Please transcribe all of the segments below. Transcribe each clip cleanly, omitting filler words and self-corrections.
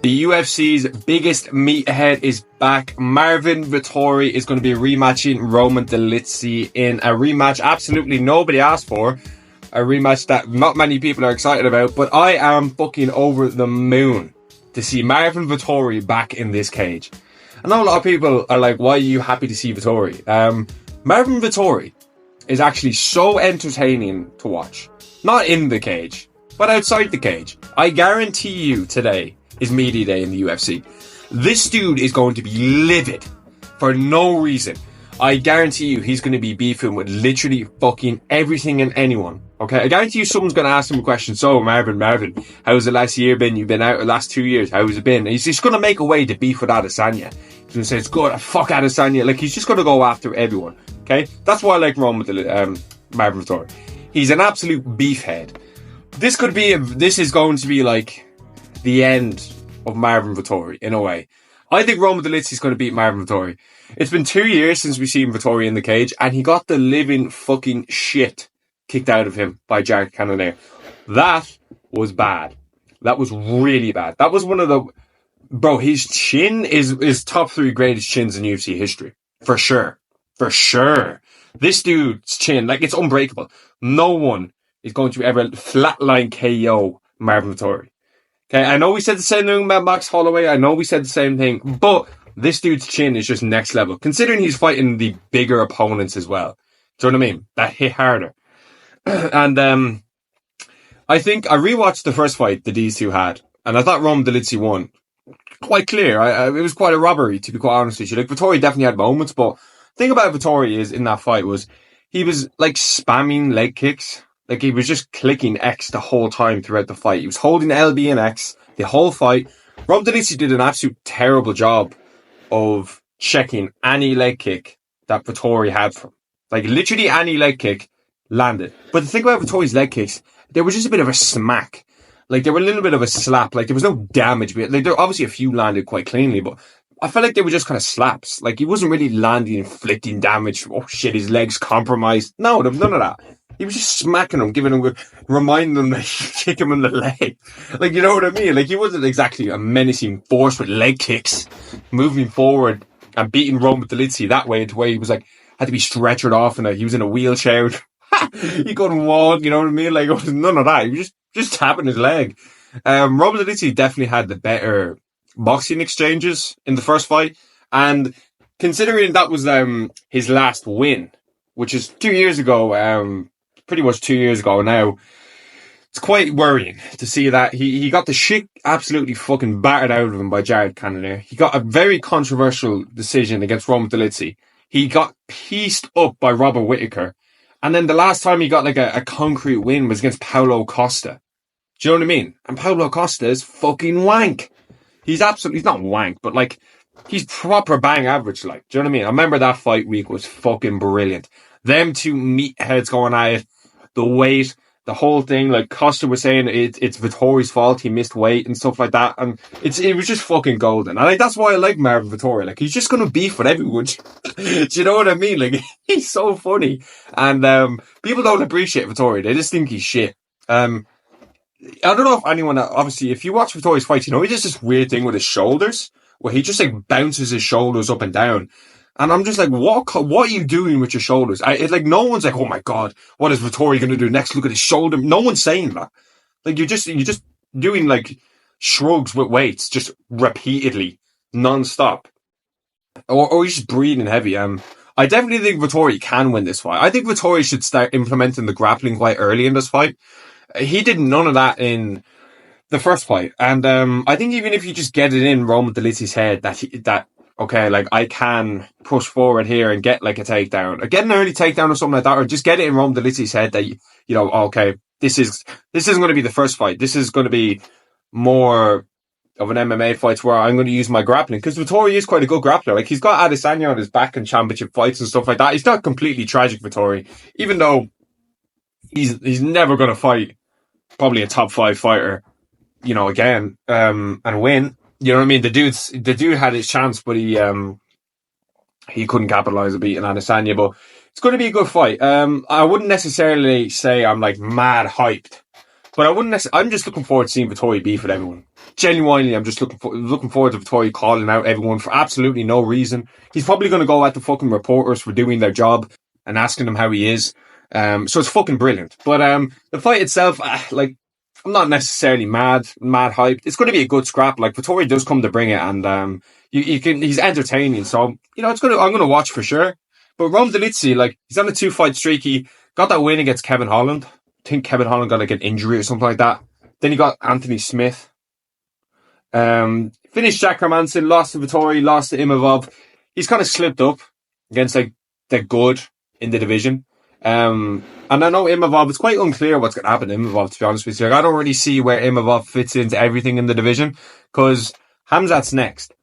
The UFC's biggest meathead is back. Marvin Vettori is going to be rematching Roman Dolidze in a rematch absolutely nobody asked for. A rematch that not many people are excited about, but I am fucking over the moon to see Marvin Vettori back in this cage. I know a lot of people are like, why are you happy to see Vettori? Marvin Vettori is actually so entertaining to watch. Not in the cage, but outside the cage. I guarantee you today is media day in the UFC. This dude is going to be livid for no reason. I guarantee you he's going to be beefing with literally fucking everything and anyone. Okay, I guarantee you someone's going to ask him a question. So, Marvin, how's the last year been? You've been out the last 2 years. How's it been? And he's just going to make a way to beef with Adesanya. He's going to say, it's good, fuck Adesanya. Like, he's just going to go after everyone. Okay? That's why I like Marvin Vettori. He's an absolute beefhead. This is going to be like the end of Marvin Vettori in a way. I think Roman Dolidze is going to beat Marvin Vettori. It's been 2 years since we've seen Vettori in the cage, and he got the living fucking shit kicked out of him by Jared Cannonier. That was bad. That was really bad. That was one of the... Bro, his chin is top 3 greatest chins in UFC history. For sure. For sure. This dude's chin, like, it's unbreakable. No one is going to ever flatline KO Marvin Vettori. Okay, I know we said the same thing about Max Holloway. I know we said the same thing, but this dude's chin is just next level. Considering he's fighting the bigger opponents as well. Do you know what I mean? That hit harder. And I think I rewatched the first fight that these two had, and I thought Roman Dolidze won. Quite clear. It was quite a robbery, to be quite honest with you. Like, Vettori definitely had moments, but the thing about Vettori is, in that fight, was he was, like, spamming leg kicks. Like, he was just clicking X the whole time throughout the fight. He was holding LB and X the whole fight. Rob Dolidze did an absolute terrible job of checking any leg kick that Vettori had from. Like, literally any leg kick landed. But the thing about Vettori's leg kicks, they were just a bit of a smack. Like, they were a little bit of a slap. Like, there was no damage. Like, there obviously a few landed quite cleanly, but I felt like they were just kind of slaps. Like, he wasn't really landing, inflicting damage. Oh, shit, his leg's compromised. No, there was none of that. He was just smacking him, reminding them that he kick him in the leg. Like, you know what I mean? Like, he wasn't exactly a menacing force with leg kicks, moving forward and beating Roman Dolidze that way, to where he was like, had to be stretchered off and he was in a wheelchair. He couldn't walk, you know what I mean? Like, it was none of that. He was just tapping his leg. Roman Dolidze definitely had the better boxing exchanges in the first fight. And considering that was his last win, which is 2 years ago, pretty much 2 years ago now, it's quite worrying to see that he got the shit absolutely fucking battered out of him by Jared Cannonier. He got a very controversial decision against Roman Dolidze. He got pieced up by Robert Whittaker. And then the last time he got like a concrete win was against Paulo Costa. Do you know what I mean? And Paulo Costa is fucking wank. He's not wank, but like, he's proper bang average, like. Do you know what I mean? I remember that fight week was fucking brilliant. Them two meatheads going at it. The weight, the whole thing, like Costa was saying, it's Vettori's fault, he missed weight and stuff like that, and it was just fucking golden. And that's why I like Marvin Vettori. Like, he's just gonna beef with everyone. Do you know what I mean? Like, he's so funny, and people don't appreciate Vettori. They just think he's shit. I don't know if anyone, obviously, if you watch Vettori's fights, you know he does this weird thing with his shoulders, where he just like bounces his shoulders up and down. And I'm just like, what are you doing with your shoulders? It's like, no one's like, oh my God, what is Vettori going to do next? Look at his shoulder. No one's saying that. Like, you're just doing like shrugs with weights, just repeatedly, non-stop. Or you're just breathing heavy. I definitely think Vettori can win this fight. I think Vettori should start implementing the grappling quite early in this fight. He did none of that in the first fight. And I think even if you just get it in Roman Dolidze's head that okay, like, I can push forward here and get, like, a takedown. Or get an early takedown or something like that. Or just get it in Roman Dolidze's head that, you know, okay, this isn't going to be the first fight. This is going to be more of an MMA fight where I'm going to use my grappling. Because Vettori is quite a good grappler. Like, he's got Adesanya on his back in championship fights and stuff like that. He's not completely tragic, Vettori. Even though he's never going to fight probably a top 5 fighter, you know, again, and win. You know what I mean? The dude had his chance, but he couldn't capitalize on beating Adesanya. But it's going to be a good fight. I wouldn't necessarily say I'm like mad hyped But I wouldn't necessarily, I'm just looking forward to seeing Vettori beef with everyone. Genuinely, I'm just looking forward to Vettori calling out everyone for absolutely no reason. He's probably going to go at the fucking reporters for doing their job and asking them how he is. So it's fucking brilliant. But the fight itself, like, I'm not necessarily mad hyped. It's going to be a good scrap. Like, Vettori does come to bring it, and he's entertaining. So, you know, I'm going to watch for sure. But Rome Dolidze, like, he's on a 2-fight streak. He got that win against Kevin Holland. I think Kevin Holland got like an injury or something like that. Then he got Anthony Smith. Finished Jack Hermanson, lost to Vettori, lost to Imavov. He's kind of slipped up against like the good in the division. And I know Imavov, it's quite unclear what's going to happen to Imavov, to be honest with you. Like, I don't really see where Imavov fits into everything in the division, because Hamzat's next.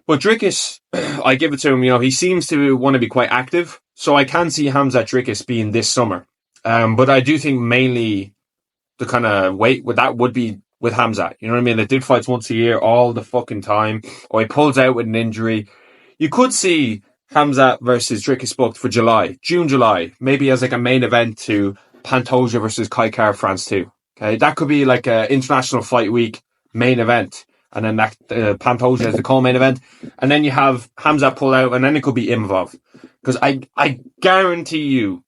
But Dricus, I give it to him, you know, he seems to want to be quite active. So I can see Hamzat Dricus being this summer. But I do think mainly the kind of weight with that would be with Hamzat. You know what I mean? They did fights once a year all the fucking time, or he pulls out with an injury. You could see Hamzat versus Dricus booked for June, July, maybe as like a main event to Pantoja versus Kaikar France 2. Okay, that could be like a International Fight Week main event, and then that Pantoja as the co-main event, and then you have Hamzat pull out, and then it could be Imavov, because I guarantee you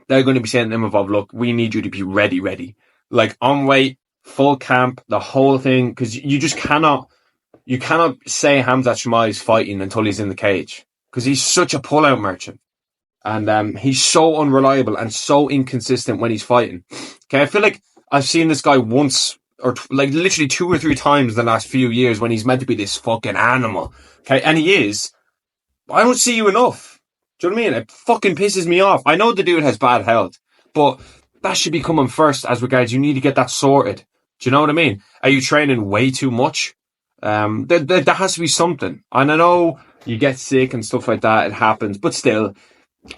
they're going to be saying to Imavov, look, we need you to be ready, like on weight, full camp, the whole thing, because you just cannot say Hamzat Chimaev is fighting until he's in the cage, because he's such a pull-out merchant. And he's so unreliable and so inconsistent when he's fighting. Okay, I feel like I've seen this guy once, or like literally 2 or 3 times in the last few years when he's meant to be this fucking animal. Okay, and he is. I don't see you enough. Do you know what I mean? It fucking pisses me off. I know the dude has bad health, but that should be coming first as regards you need to get that sorted. Do you know what I mean? Are you training way too much? There has to be something. And I know you get sick and stuff like that. It happens. But still,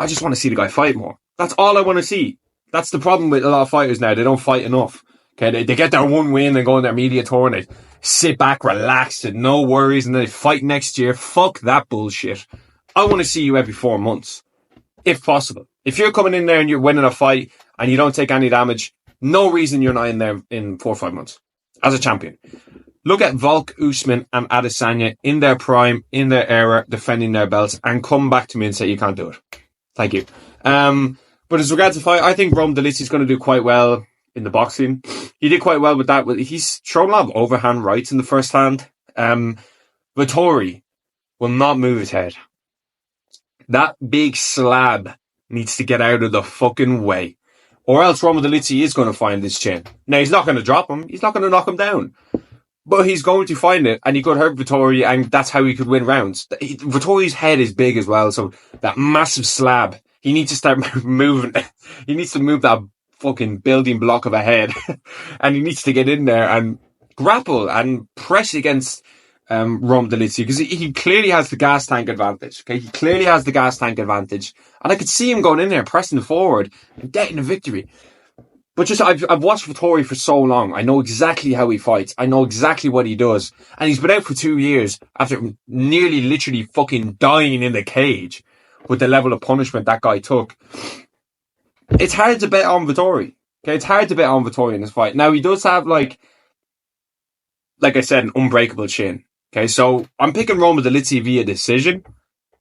I just want to see the guy fight more. That's all I want to see. That's the problem with a lot of fighters now. They don't fight enough. Okay, they get their one win and go in their media tour and they sit back, relaxed, and no worries, and then they fight next year. Fuck that bullshit. I want to see you every 4 months, if possible. If you're coming in there and you're winning a fight and you don't take any damage, no reason you're not in there in 4 or 5 months as a champion. Look at Volk, Usman and Adesanya in their prime, in their era, defending their belts, and come back to me and say you can't do it. Thank you. But as regards to fight, I think Rome Dolidze is going to do quite well in the boxing. He did quite well with that. He's thrown a lot of overhand rights in the first hand. Vettori will not move his head. That big slab needs to get out of the fucking way, or else Rome Dolidze is going to find his chin. Now, he's not going to drop him. He's not going to knock him down. But he's going to find it, and he could hurt Vettori, and that's how he could win rounds. Vettori's head is big as well, so that massive slab, he needs to start moving. He needs to move that fucking building block of a head, and he needs to get in there and grapple and press against Rome Dolidze, because he clearly has the gas tank advantage. Okay, he clearly has the gas tank advantage, and I could see him going in there, pressing forward, and getting a victory. But just, I've watched Vettori for so long. I know exactly how he fights. I know exactly what he does. And he's been out for 2 years after nearly literally fucking dying in the cage with the level of punishment that guy took. It's hard to bet on Vettori. Okay, it's hard to bet on Vettori in this fight. Now, he does have, like I said, an unbreakable chin. Okay, so I'm picking Rome Dolidze via decision.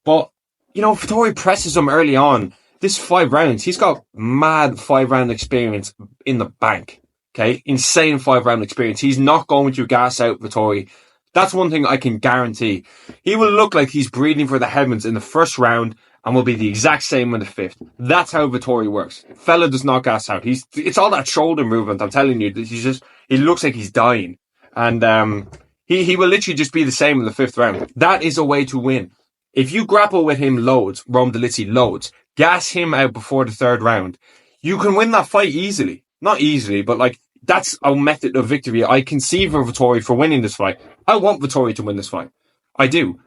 But, you know, Vettori presses him early on. This 5 rounds, he's got mad 5-round experience in the bank. Okay, insane 5-round experience. He's not going to gas out Vettori. That's one thing I can guarantee. He will look like he's breathing for the heavens in the first round and will be the exact same in the 5th. That's how Vettori works. Fella does not gas out. It's all that shoulder movement. I'm telling you, he looks like he's dying, and he will literally just be the same in the 5th round. That is a way to win. If you grapple with him loads, Rome Dolidze loads, gas him out before the 3rd round, you can win that fight easily. Not easily, but like, that's a method of victory I can see for Vettori for winning this fight. I want Vettori to win this fight. I do.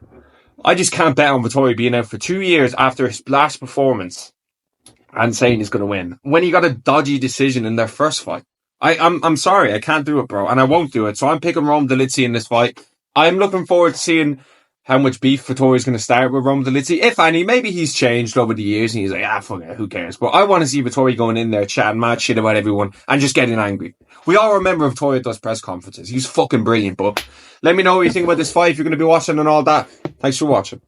I just can't bet on Vettori being out for 2 years after his last performance and saying he's going to win, when he got a dodgy decision in their first fight. I'm sorry, I can't do it, bro, and I won't do it. So I'm picking Rome Dolidze in this fight. I'm looking forward to seeing how much beef Vettori's going to start with Roman Dolidze, if any. Maybe he's changed over the years and he's like, fuck it, who cares? But I want to see Vettori going in there chatting mad shit about everyone and just getting angry. We all remember Vettori at those press conferences. He's fucking brilliant. But let me know what you think about this fight, if you're going to be watching and all that. Thanks for watching.